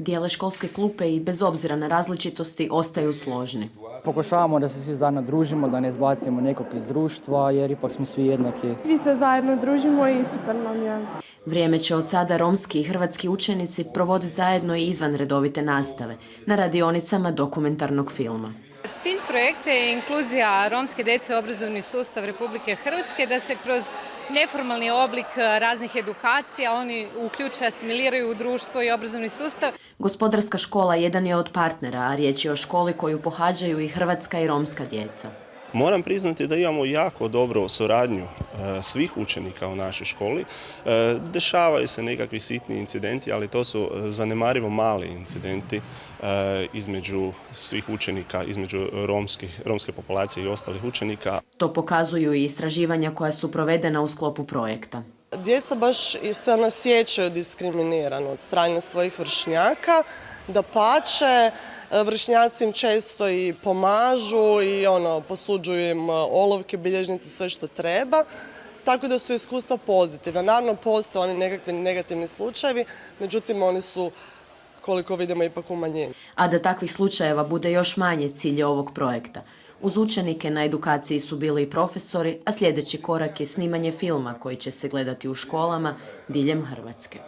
Dijele školske klupe i bez obzira na različitosti ostaju složni. Pokušavamo da se svi zajedno družimo, da ne izbacimo nekog iz društva, jer ipak smo svi jednaki. Svi se zajedno družimo i super nam je. Vrijeme će od sada romski i hrvatski učenici provoditi zajedno i izvan redovite nastave, na radionicama dokumentarnog filma. Cilj projekta je inkluzija romske djece u obrazovni sustav Republike Hrvatske, da se kroz neformalni oblik raznih edukacija oni uključe, asimiliraju u društvo i obrazovni sustav. Gospodarska škola jedan je od partnera, a riječ je o školi koju pohađaju i hrvatska i romska djeca. Moram priznati da imamo jako dobru suradnju svih učenika u našoj školi. Dešavaju se nekakvi sitni incidenti, ali to su zanemarivo mali incidenti između svih učenika, između romske populacije i ostalih učenika. To pokazuju i istraživanja koja su provedena u sklopu projekta. Djeca baš se osjećaju diskriminirano od strane svojih vršnjaka, dapače, vršnjaci im često i pomažu i posuđuju im olovke, bilježnice, sve što treba. Tako da su iskustva pozitivna. Naravno, postoje oni nekakvi negativni slučajevi, međutim oni su, koliko vidimo, ipak u manjini. A da takvih slučajeva bude još manje, cilj je ovog projekta. Uz učenike na edukaciji su bili i profesori, a sljedeći korak je snimanje filma koji će se gledati u školama diljem Hrvatske.